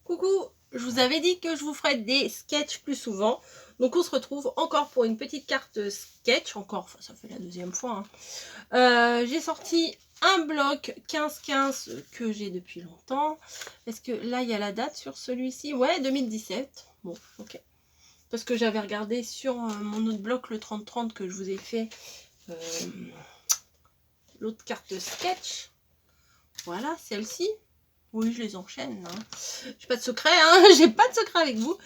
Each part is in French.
Coucou, je vous avais dit que je vous ferais des sketchs plus souvent. Donc on se retrouve encore pour une petite carte sketch. Encore, enfin, ça fait la deuxième fois. J'ai sorti un bloc 15-15 que j'ai depuis longtemps. Est-ce que là, il y a la date sur celui-ci? Ouais, 2017. Bon, ok. Parce que j'avais regardé sur mon autre bloc, le 30-30, que je vous ai fait l'autre carte sketch. Voilà, celle-ci. Oui, je les enchaîne. Hein. J'ai pas de secret, hein. J'ai pas de secret avec vous.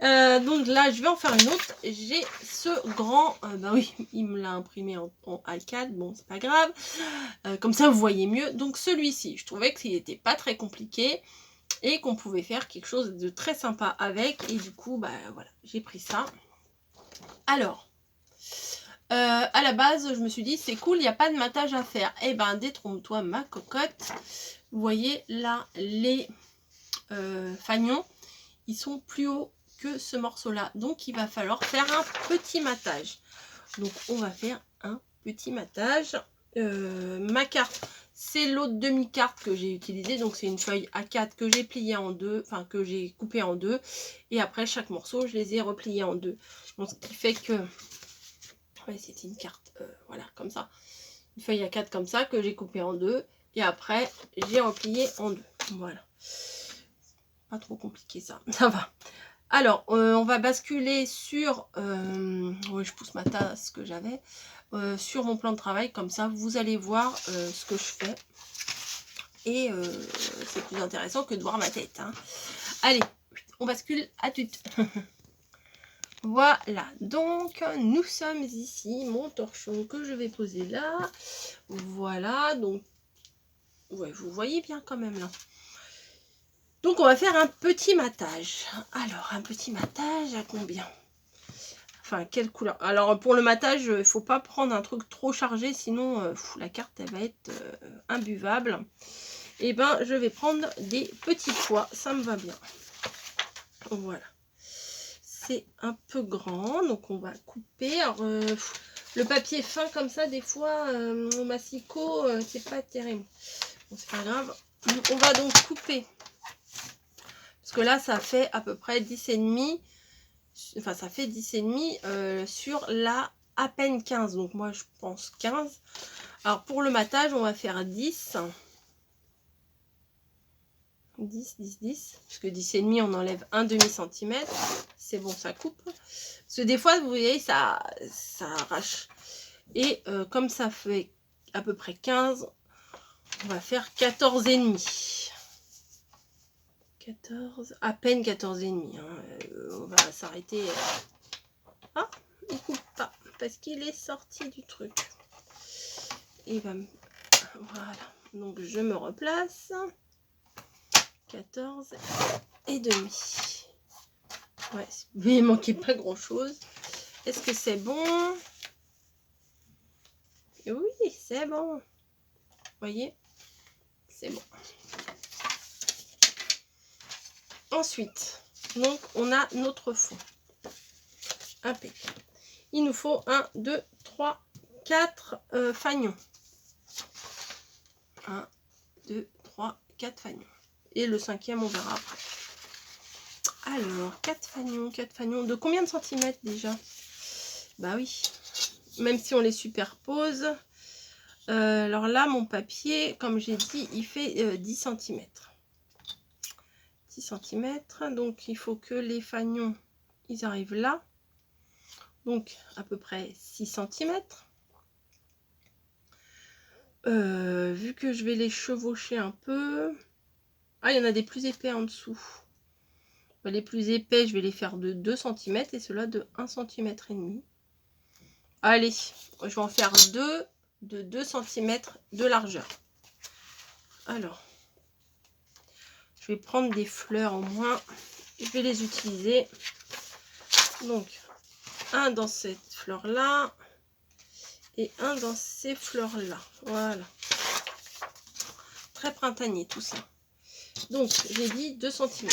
Donc là, je vais en faire une autre. J'ai ce grand... bah oui, il me l'a imprimé en A4. Bon, c'est pas grave. Comme ça, vous voyez mieux. Donc celui-ci, je trouvais qu'il n'était pas très compliqué et qu'on pouvait faire quelque chose de très sympa avec. Et du coup, bah voilà, j'ai pris ça. Alors, à la base, je me suis dit, c'est cool, il n'y a pas de matage à faire. Eh ben, détrompe-toi, ma cocotte. Vous voyez là, les fagnons, ils sont plus hauts que ce morceau là, donc il va falloir faire un petit matage. Donc on va faire un petit matage. Ma carte, c'est l'autre demi-carte que j'ai utilisée, donc c'est une feuille A4 que j'ai pliée en deux, enfin que j'ai coupée en deux, et après chaque morceau je les ai repliés en deux. Donc ce qui fait que ouais, c'était une carte voilà, comme ça, une feuille A4 comme ça que j'ai coupée en deux, et après j'ai replié en deux. Voilà, pas trop compliqué, ça va. Alors, on va basculer sur... oui, je pousse ma tasse que j'avais. Sur mon plan de travail, comme ça, vous allez voir ce que je fais. Et c'est plus intéressant que de voir ma tête. Hein. Allez, on bascule à tout. Voilà, donc nous sommes ici. Mon torchon que je vais poser là. Voilà, donc... ouais, vous voyez bien quand même là. Donc, on va faire un petit matage. Alors, un petit matage à combien ? Enfin, quelle couleur? Alors, pour le matage, il ne faut pas prendre un truc trop chargé, sinon la carte, elle va être imbuvable. Et ben, je vais prendre des petits pois, ça me va bien. Voilà. C'est un peu grand, donc on va couper. Alors, le papier fin comme ça, des fois, au massicot, c'est pas terrible. Bon, c'est pas grave. On va donc couper. Parce que là, ça fait à peu près 10,5. Enfin, ça fait 10,5 sur la à peine 15. Donc, moi, je pense 15. Alors, pour le matage, on va faire 10. 10, 10, 10. Parce que 10,5, on enlève un demi-centimètre. C'est bon, ça coupe. Parce que des fois, vous voyez, ça arrache. Et comme ça fait à peu près 15, on va faire 14,5. 14, à peine 14,5. Hein. On va s'arrêter. Ah, il coupe pas parce qu'il est sorti du truc. Il va me... voilà. Donc je me replace. 14 et demi. Ouais, mais il manquait pas grand chose. Est-ce que c'est bon? Oui, c'est bon. Vous voyez, c'est bon. Ensuite, donc on a notre fond. Impeccable. Il nous faut 1, 2, 3, 4 fagnons. 1, 2, 3, 4 fagnons. Et le cinquième, on verra après. Alors, 4 fagnons, 4 fagnons. De combien de centimètres déjà? Bah oui, même si on les superpose. Alors là, mon papier, comme j'ai dit, il fait 10 cm. 10 cm. Donc, il faut que les fagnons, ils arrivent là. Donc, à peu près 6 cm. Vu que je vais les chevaucher un peu... Ah, il y en a des plus épais en dessous. Les plus épais, je vais les faire de 2 cm et ceux-là de 1 cm et demi. Allez, je vais en faire 2 de 2 cm de largeur. Alors, je vais prendre des fleurs au moins. Je vais les utiliser. Donc, un dans cette fleur-là et un dans ces fleurs-là. Voilà. Très printanier tout ça. Donc, j'ai dit 2 cm.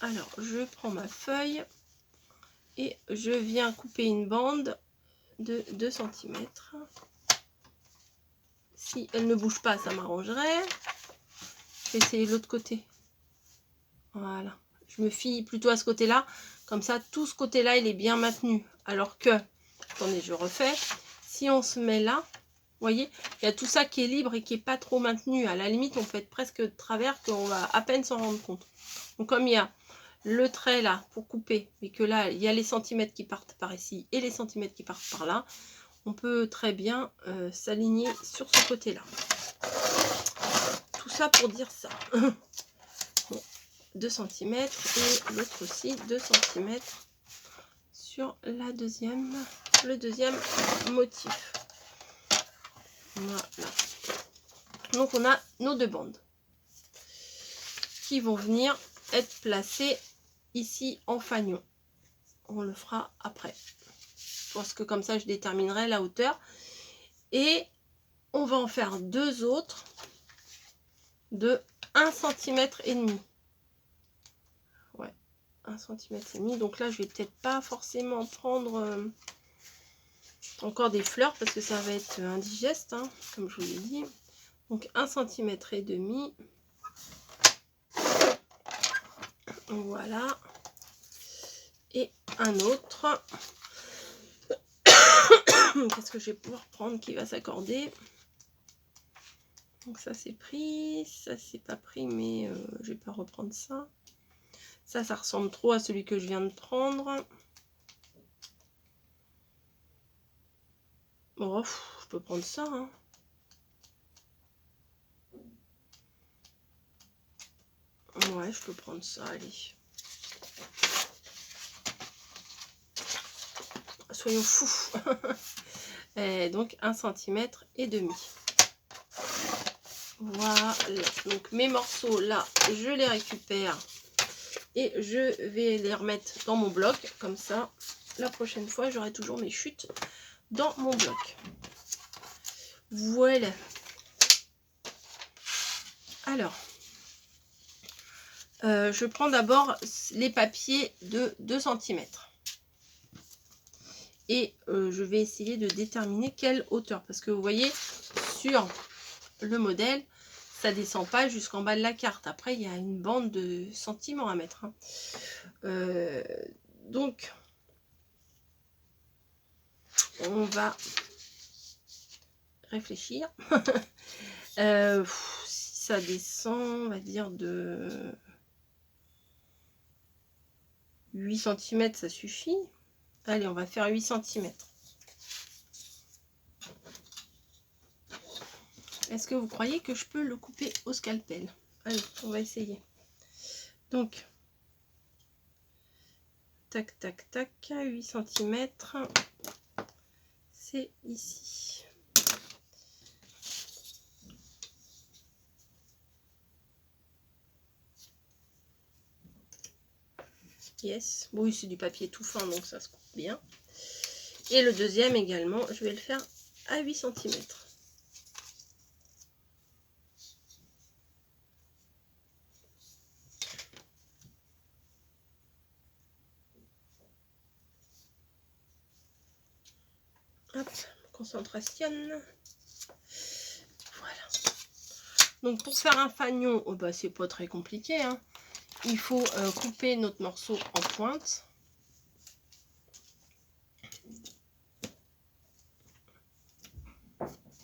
Alors, je prends ma feuille et je viens couper une bande de 2 cm. Si elle ne bouge pas, ça m'arrangerait. Je vais essayer l'autre côté. Voilà. Je me fie plutôt à ce côté-là. Comme ça, tout ce côté-là, il est bien maintenu. Alors que, attendez, je refais. Si on se met là, vous voyez, il y a tout ça qui est libre et qui n'est pas trop maintenu. À la limite, on peut être presque de travers qu'on va à peine s'en rendre compte. Donc, comme il y a le trait là pour couper, mais que là, il y a les centimètres qui partent par ici et les centimètres qui partent par là, on peut très bien s'aligner sur ce côté-là. Tout ça pour dire ça. Bon, 2 cm et l'autre aussi 2 cm sur la le deuxième motif. Voilà. Donc on a nos 2 bandes qui vont venir être placées ici en fanion. On le fera après. Parce que comme ça je déterminerai la hauteur. Et on va en faire 2 autres de 1,5 cm. Ouais, 1,5 cm. Donc là je vais peut-être pas forcément prendre encore des fleurs parce que ça va être indigeste, hein, comme je vous l'ai dit. Donc 1,5 cm. Voilà. Et un autre. Qu'est-ce que je vais pouvoir prendre qui va s'accorder? Donc ça c'est pris, ça c'est pas pris, mais je vais pas reprendre ça. Ça ressemble trop à celui que je viens de prendre. Bon, je peux prendre ça, hein. Ouais, je peux prendre ça, allez. Soyons fous. Et donc 1,5 cm. Voilà. Donc mes morceaux là, je les récupère et je vais les remettre dans mon bloc. Comme ça, la prochaine fois, j'aurai toujours mes chutes dans mon bloc. Voilà. Alors, je prends d'abord les papiers de 2 cm. Et je vais essayer de déterminer quelle hauteur. Parce que vous voyez, sur le modèle, ça descend pas jusqu'en bas de la carte. Après, il y a une bande de sentiments à mettre. Hein. Donc, on va réfléchir. Si ça descend, on va dire de 8 cm, ça suffit. Allez, on va faire 8 cm. Est-ce que vous croyez que je peux le couper au scalpel? Allez, on va essayer. Donc, tac, tac, tac, 8 cm. C'est ici. Yes. Oui, c'est du papier tout fin, donc ça se coupe bien. Et le deuxième également, je vais le faire à 8 cm. Hop, concentration. Voilà. Donc pour faire un fanion, oh bah, c'est pas très compliqué. Hein. Il faut couper notre morceau en pointe.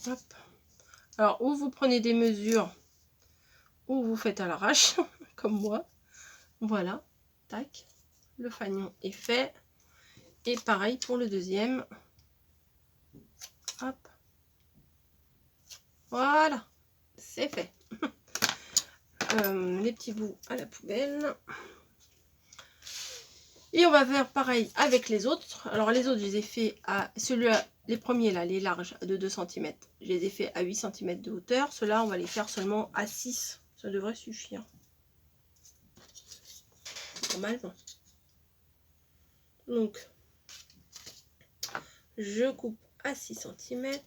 Hop. Alors, ou vous prenez des mesures, ou vous faites à l'arrache, comme moi. Voilà. Tac. Le fanion est fait. Et pareil pour le deuxième. Hop. Voilà. C'est fait. Les petits bouts à la poubelle. Et on va faire pareil avec les autres. Alors les autres, je les ai fait à celui-là, les premiers là, les larges de 2 cm. Je les ai fait à 8 cm de hauteur. Ceux-là, on va les faire seulement à 6. Ça devrait suffire. Normalement. Donc, je coupe à 6 cm.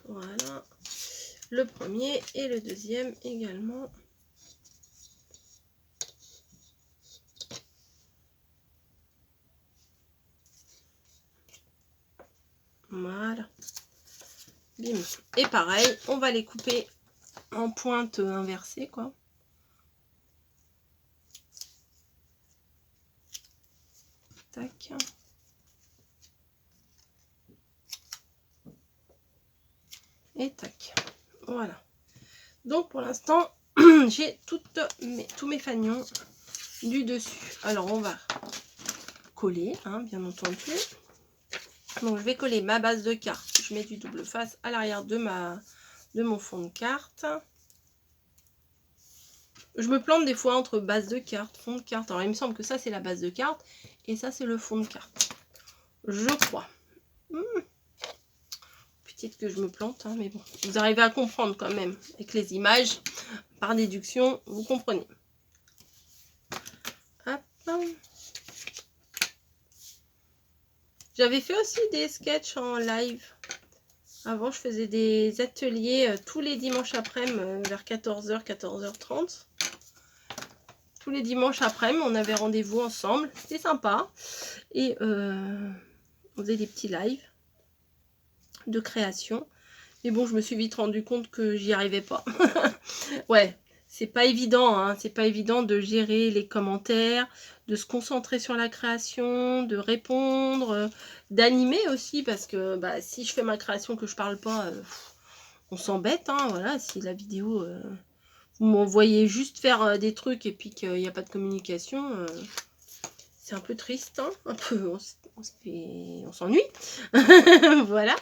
Voilà. Le premier et le deuxième également. Voilà. Bim. Et pareil, on va les couper en pointe inversée, quoi. tac. Et tac. Voilà. Donc pour l'instant, j'ai tous mes fanions du dessus. Alors on va coller, hein, bien entendu. Donc je vais coller ma base de carte. Je mets du double face à l'arrière de mon fond de carte. Je me plante des fois entre base de carte, fond de carte. Alors il me semble que ça c'est la base de carte et ça c'est le fond de carte. Je crois. Petite que je me plante, hein, mais bon. Vous arrivez à comprendre quand même avec les images. Par déduction, vous comprenez. Hop. J'avais fait aussi des sketchs en live. Avant, je faisais des ateliers tous les dimanches après-midi vers 14h, 14h30. Tous les dimanches après-midi, on avait rendez-vous ensemble. C'était sympa. Et on faisait des petits lives de création. Mais bon, je me suis vite rendu compte que j'y arrivais pas. Ouais, c'est pas évident, hein. C'est pas évident de gérer les commentaires, de se concentrer sur la création, de répondre, d'animer aussi, parce que bah, si je fais ma création que je parle pas, on s'embête, hein, voilà, si la vidéo, vous m'envoyez juste faire des trucs et puis qu'il n'y a pas de communication, c'est un peu triste, hein, un peu, on s'ennuie. Voilà,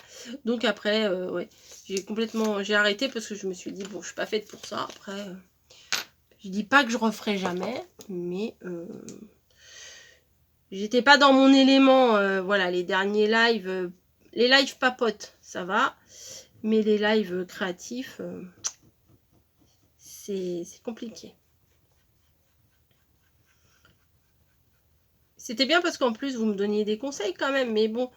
donc après, ouais, j'ai arrêté parce que je me suis dit, bon, je suis pas faite pour ça. Après, je dis pas que je referai jamais, mais j'étais pas dans mon élément. Voilà, les derniers lives, les lives papotes, ça va, mais les lives créatifs, c'est compliqué. C'était bien parce qu'en plus, vous me donniez des conseils quand même, mais bon,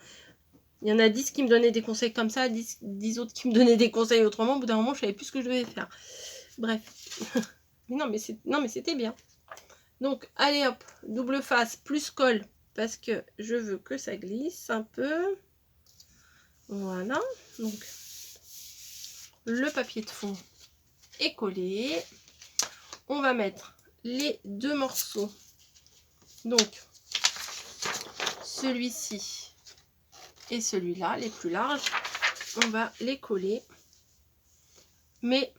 il y en a 10 qui me donnaient des conseils comme ça, 10 autres qui me donnaient des conseils autrement. Au bout d'un moment, je savais plus ce que je devais faire. Bref. Mais non, mais c'était bien. Donc, allez hop, double face plus colle, parce que je veux que ça glisse un peu. Voilà. Donc, le papier de fond est collé. On va mettre les deux morceaux. Donc, celui-ci et celui-là, les plus larges. On va les coller. Mais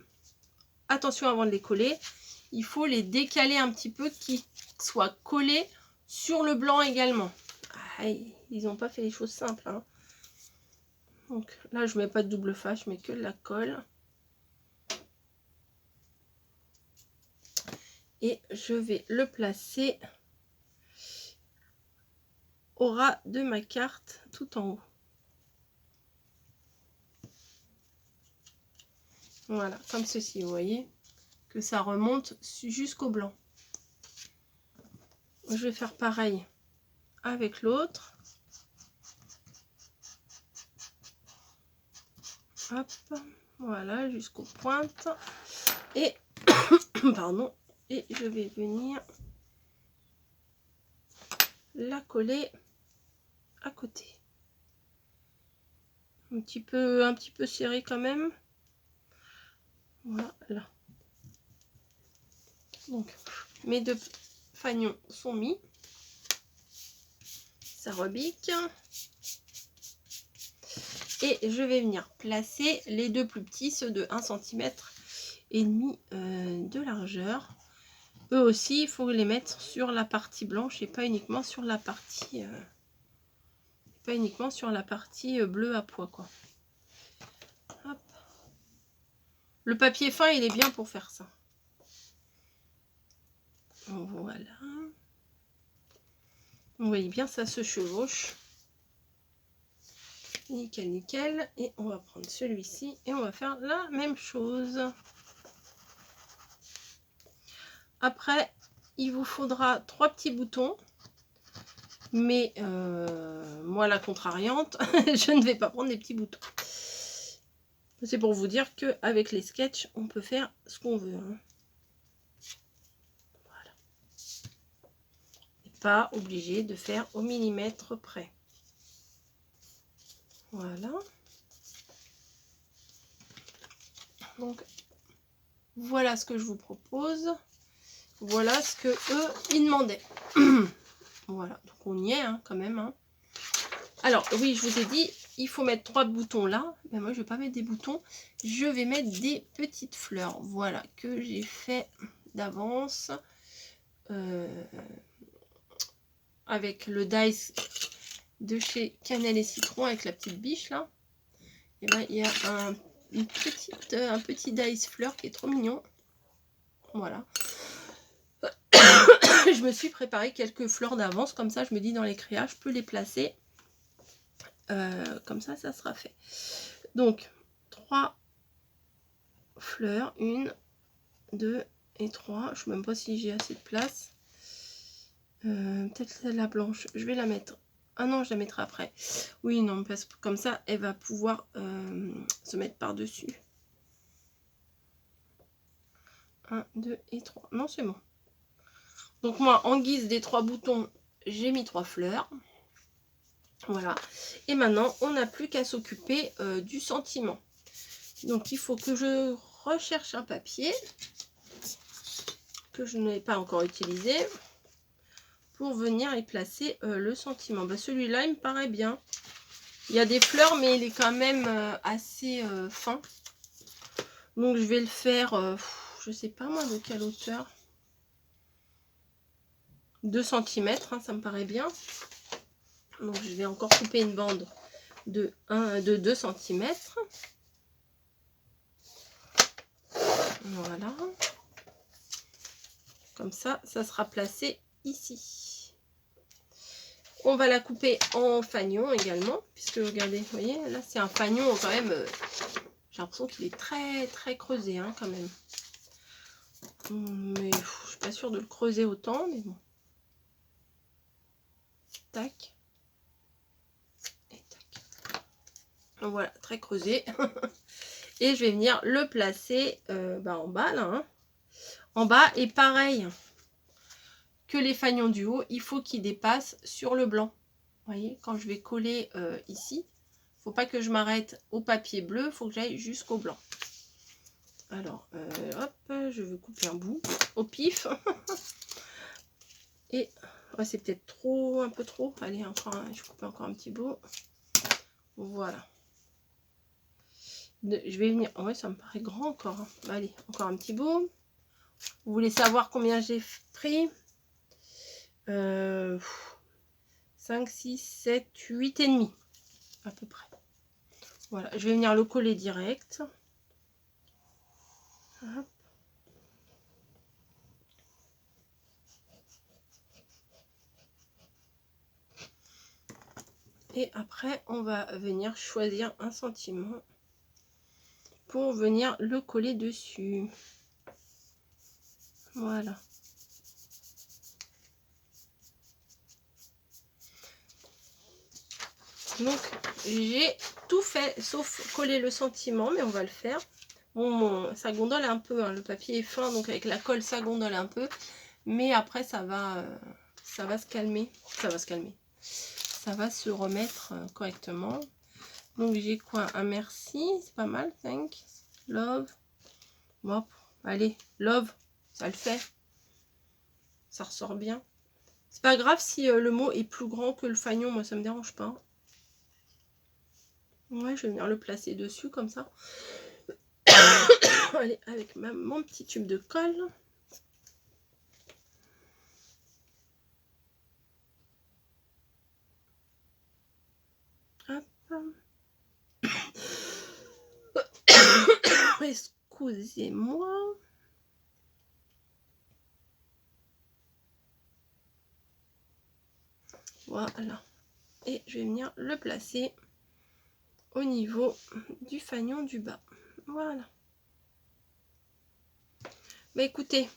attention, avant de les coller, il faut les décaler un petit peu, qu'ils soient collés sur le blanc également. Ah, ils n'ont pas fait les choses simples, hein. Donc là, je mets pas de double face, je mets que de la colle. Et je vais le placer au ras de ma carte, tout en haut. Voilà, comme ceci, vous voyez, que ça remonte jusqu'au blanc. Je vais faire pareil avec l'autre. Hop, voilà, jusqu'aux pointes. Et, pardon, et je vais venir la coller à côté. Un petit peu serré quand même. Voilà. Donc, mes deux fanions sont mis. Ça rebique. Et je vais venir placer les deux plus petits, ceux de 1,5 cm et demi de largeur. Eux aussi, il faut les mettre sur la partie blanche et pas uniquement sur la partie bleue à pois, quoi. Hop. Le papier fin, il est bien pour faire ça. Voilà. Vous voyez bien, ça se chevauche. Nickel, nickel. Et on va prendre celui-ci et on va faire la même chose. Après, il vous faudra 3 petits boutons. Mais moi, la contrariante, je ne vais pas prendre des petits boutons. C'est pour vous dire qu'avec les sketchs, on peut faire ce qu'on veut, hein. Voilà. Pas obligé de faire au millimètre près. Voilà. Donc, voilà ce que je vous propose. Voilà ce que eux, ils demandaient. Voilà, donc on y est hein, quand même. Hein. Alors, oui, je vous ai dit, il faut mettre 3 boutons là. Mais moi, je ne vais pas mettre des boutons. Je vais mettre des petites fleurs. Voilà, que j'ai fait d'avance. Avec le dice de chez Cannelle et Citron, avec la petite biche là. Et ben, il y a un petit dice fleur qui est trop mignon. Voilà. Je me suis préparé quelques fleurs d'avance. Comme ça, je me dis dans les créas, je peux les placer. Comme ça, ça sera fait. Donc, 3 fleurs. 1, 2 et 3. Je ne sais même pas si j'ai assez de place. Peut-être celle-là blanche. Je vais la mettre. Ah non, je la mettrai après. Oui, non, parce que comme ça, elle va pouvoir se mettre par-dessus. 1, 2 et 3. Non, c'est bon. Donc moi, en guise des 3 boutons, j'ai mis 3 fleurs. Voilà. Et maintenant, on n'a plus qu'à s'occuper du sentiment. Donc, il faut que je recherche un papier que je n'ai pas encore utilisé pour venir y placer le sentiment. Bah, celui-là, il me paraît bien. Il y a des fleurs, mais il est quand même assez fin. Donc, je vais le faire, je sais pas moi de quelle hauteur. 2 cm, hein, ça me paraît bien. Donc, je vais encore couper une bande de 2 cm. Voilà. Comme ça, ça sera placé ici. On va la couper en fanion également. Puisque, regardez, vous voyez, là, c'est un fanion quand même. J'ai l'impression qu'il est très, très creusé, hein, quand même. Mais je suis pas sûre de le creuser autant, mais bon. Tac. Et tac. Donc, voilà, très creusé. Et je vais venir le placer en bas, là. Hein. En bas, et pareil que les fanions du haut, il faut qu'ils dépassent sur le blanc. Vous voyez, quand je vais coller ici, il ne faut pas que je m'arrête au papier bleu, il faut que j'aille jusqu'au blanc. Alors, hop, je vais couper un bout au pif. Et ouais, c'est peut-être trop, un peu trop. Allez, encore je coupe encore un petit bout. Voilà. Je vais venir. Ouais, ça me paraît grand encore. Hein. Allez, encore un petit bout. Vous voulez savoir combien j'ai pris 5, 6, 7, 8 et demi. À peu près. Voilà, je vais venir le coller direct. Hop. Et après, on va venir choisir un sentiment pour venir le coller dessus. Voilà. Donc, j'ai tout fait, sauf coller le sentiment, mais on va le faire. Bon, ça gondole un peu, hein, le papier est fin, donc avec la colle, ça gondole un peu. Mais après, ça va se calmer. Ça va se calmer. Ça va se remettre correctement. Donc, j'ai quoi? Un merci, c'est pas mal, thank, love. Hop, allez, love, ça le fait. Ça ressort bien. C'est pas grave si le mot est plus grand que le fanion, moi ça me dérange pas. Ouais, je vais venir le placer dessus comme ça. Allez, avec mon petit tube de colle. Hop. Excusez-moi. Voilà. Et je vais venir le placer au niveau du fanion du bas. Voilà. Bah écoutez,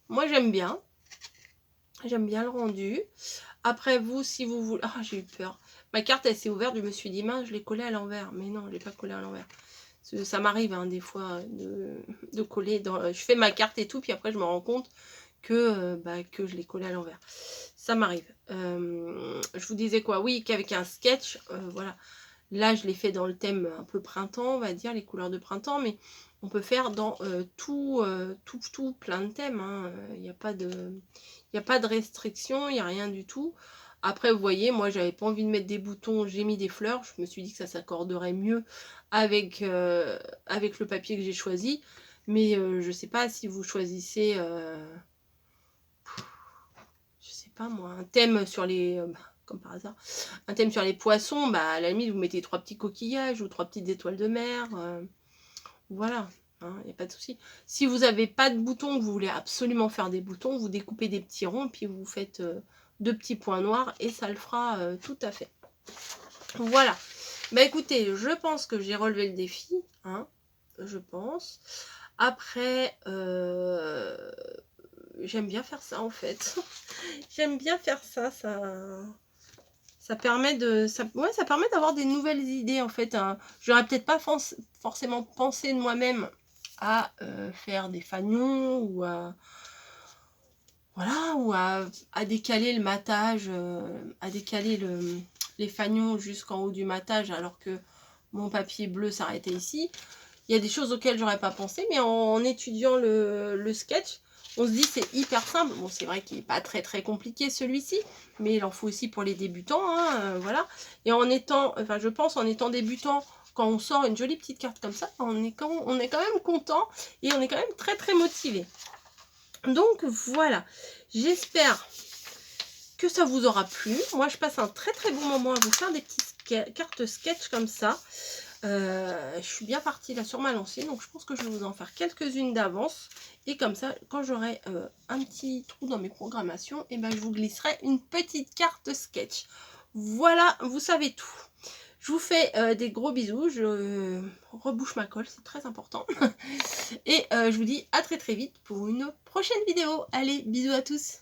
moi j'aime bien. J'aime bien le rendu. Après vous, si vous voulez... Ah, j'ai eu peur. Ma carte, elle s'est ouverte. Je me suis dit, mince, je l'ai collée à l'envers. Mais non, je ne l'ai pas collée à l'envers. Ça m'arrive hein, des fois de coller. Je fais ma carte et tout. Puis après, je me rends compte que je l'ai collée à l'envers. Ça m'arrive. Je vous disais quoi? Oui, qu'avec un sketch, voilà. Là, je l'ai fait dans le thème un peu printemps, on va dire, les couleurs de printemps, mais on peut faire dans tout plein de thèmes. Il n'y a pas de restriction, il n'y a rien du tout. Après, vous voyez, moi, j'avais pas envie de mettre des boutons, j'ai mis des fleurs. Je me suis dit que ça s'accorderait mieux avec le papier que j'ai choisi. Mais je sais pas si vous choisissez, je sais pas moi, un thème sur les... comme par hasard, un thème sur les poissons, bah à la limite, vous mettez 3 petits coquillages ou 3 petites étoiles de mer. Voilà, il n'y a pas de souci. Si vous n'avez pas de boutons, que vous voulez absolument faire des boutons, vous découpez des petits ronds, puis vous faites 2 petits points noirs et ça le fera tout à fait. Voilà. Bah écoutez, je pense que j'ai relevé le défi, je pense. Après, j'aime bien faire ça en fait. J'aime bien faire ça, ça permet d'avoir des nouvelles idées en fait. J'aurais peut-être pas forcément pensé de moi-même à faire des fanions ou à voilà, ou à décaler le matage, à décaler les fanions jusqu'en haut du matage alors que mon papier bleu s'arrêtait ici. Il y a des choses auxquelles j'aurais pas pensé, mais en étudiant le sketch, on se dit c'est hyper simple. Bon, c'est vrai qu'il n'est pas très très compliqué celui-ci, mais il en faut aussi pour les débutants, voilà. Et en étant, enfin je pense en étant débutant, quand on sort une jolie petite carte comme ça, on est quand même content et on est quand même très très motivé. Donc voilà, j'espère que ça vous aura plu. Moi je passe un très très bon moment à vous faire des petites cartes sketch comme ça. Je suis bien partie là sur ma lancée, donc je pense que je vais vous en faire quelques-unes d'avance. Et comme ça, quand j'aurai un petit trou dans mes programmations, et ben je vous glisserai une petite carte sketch. Voilà, vous savez tout. Je vous fais des gros bisous, je rebouche ma colle, c'est très important. Et je vous dis à très très vite pour une prochaine vidéo. Allez, bisous à tous.